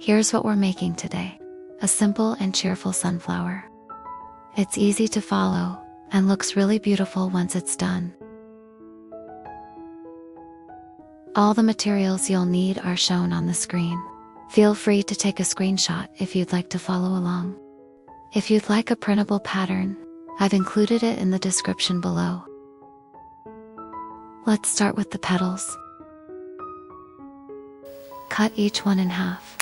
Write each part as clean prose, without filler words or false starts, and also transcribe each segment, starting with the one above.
Here's what we're making today. A simple and cheerful sunflower. It's easy to follow and looks really beautiful once it's done. All the materials you'll need are shown on the screen. Feel free to take a screenshot if you'd like to follow along. If you'd like a printable pattern, I've included it in the description below. Let's start with the petals. Cut each one in half.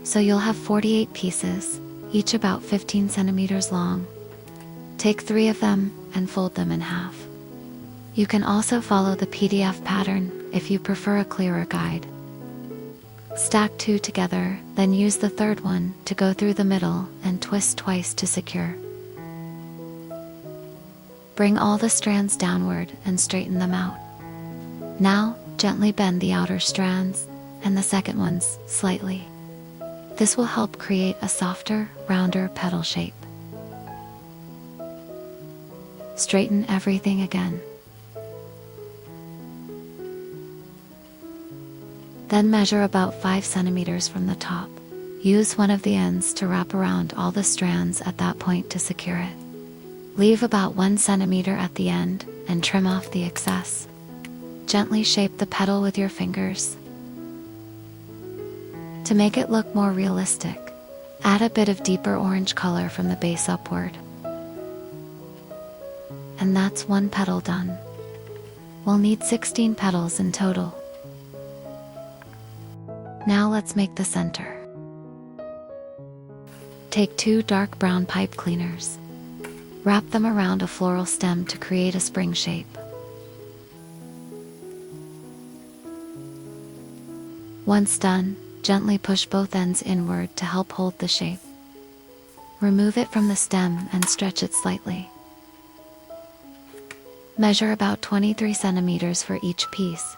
So you'll have 48 pieces, each about 15 centimeters long. Take 3 of them and fold them in half. You can also follow the PDF pattern if you prefer a clearer guide. Stack 2 together, then use the third one to go through the middle and twist twice to secure. Bring all the strands downward and straighten them out. Now, gently bend the outer strands and the second ones slightly. This will help create a softer, rounder petal shape. Straighten everything again. Then measure about 5 centimeters from the top. Use one of the ends to wrap around all the strands at that point to secure it. Leave about 1 centimeter at the end and trim off the excess. Gently shape the petal with your fingers. To make it look more realistic, add a bit of deeper orange color from the base upward. And that's 1 petal done. We'll need 16 petals in total. Now let's make the center. Take 2 dark brown pipe cleaners. Wrap them around a floral stem to create a spring shape. Once done, gently push both ends inward to help hold the shape. Remove it from the stem and stretch it slightly. Measure about 23 centimeters for each piece.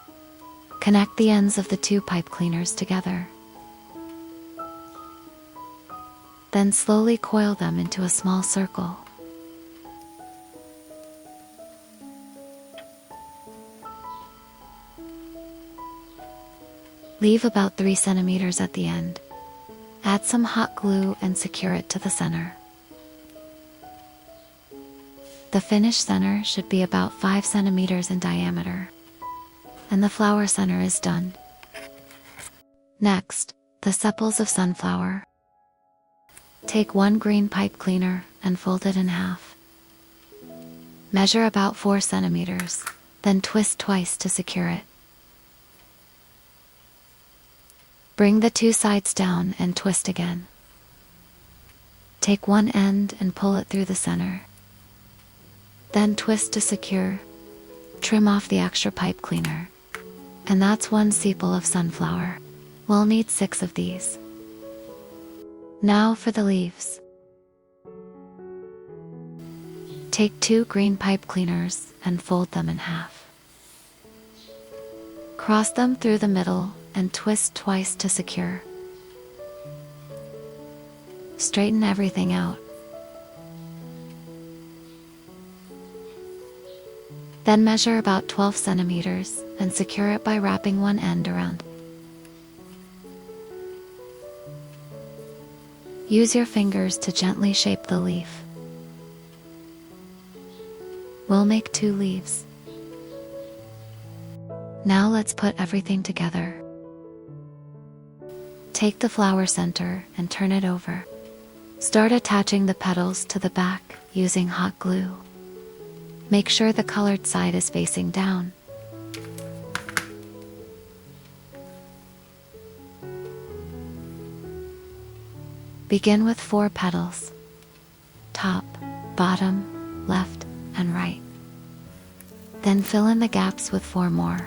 Connect the ends of the 2 pipe cleaners together. Then slowly coil them into a small circle. Leave about 3 centimeters at the end. Add some hot glue and secure it to the center. The finished center should be about 5 centimeters in diameter. And the flower center is done. Next, the sepals of sunflower. Take 1 green pipe cleaner and fold it in half. Measure about 4 centimeters, then twist twice to secure it. Bring the 2 sides down and twist again. Take 1 end and pull it through the center. Then twist to secure. Trim off the extra pipe cleaner. And that's 1 sepal of sunflower. We'll need 6 of these. Now for the leaves. Take 2 green pipe cleaners and fold them in half. Cross them through the middle and twist twice to secure. Straighten everything out. Then measure about 12 centimeters and secure it by wrapping 1 end around. Use your fingers to gently shape the leaf. We'll make 2 leaves. Now let's put everything together. Take the flower center and turn it over. Start attaching the petals to the back using hot glue. Make sure the colored side is facing down. Begin with 4 petals. Top, bottom, left, and right. Then fill in the gaps with 4 more.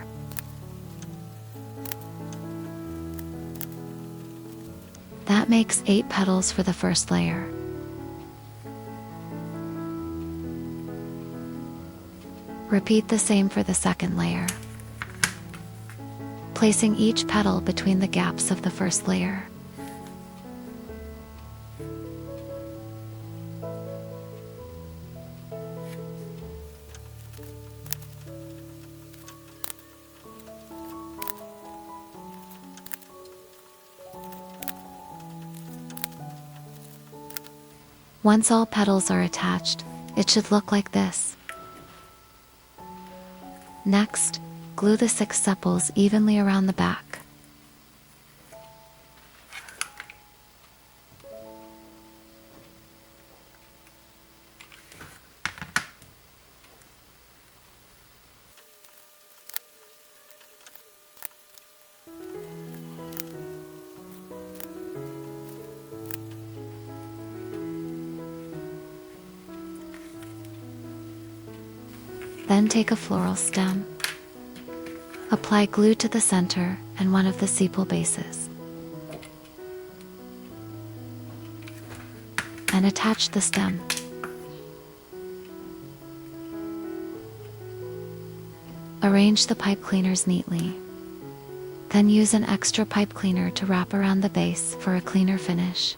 That makes 8 petals for the first layer. Repeat the same for the second layer, placing each petal between the gaps of the first layer. Once all petals are attached, it should look like this. Next, glue the 6 sepals evenly around the back. Then take a floral stem. Apply glue to the center and one of the sepal bases. And attach the stem. Arrange the pipe cleaners neatly. Then use an extra pipe cleaner to wrap around the base for a cleaner finish.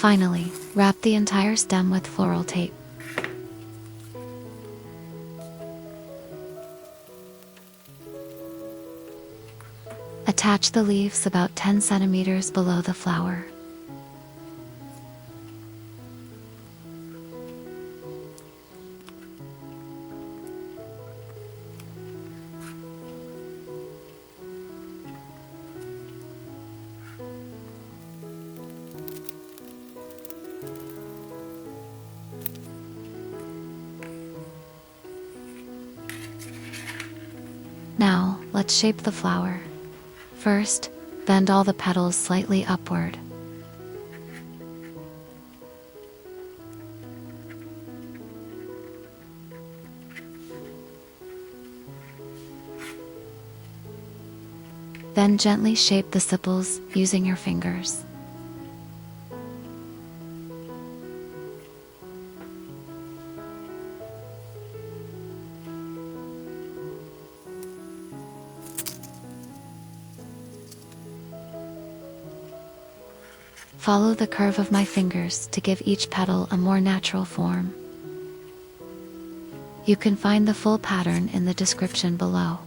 Finally, wrap the entire stem with floral tape. Attach the leaves about 10 centimeters below the flower. Now, let's shape the flower. First, bend all the petals slightly upward. Then gently shape the sepals using your fingers. Follow the curve of my fingers to give each petal a more natural form. You can find the full pattern in the description below.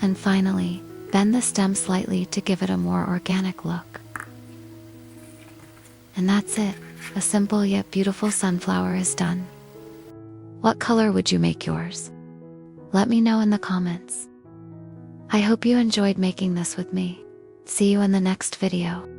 And finally, bend the stem slightly to give it a more organic look. And that's it. A simple yet beautiful sunflower is done. What color would you make yours? Let me know in the comments. I hope you enjoyed making this with me. See you in the next video.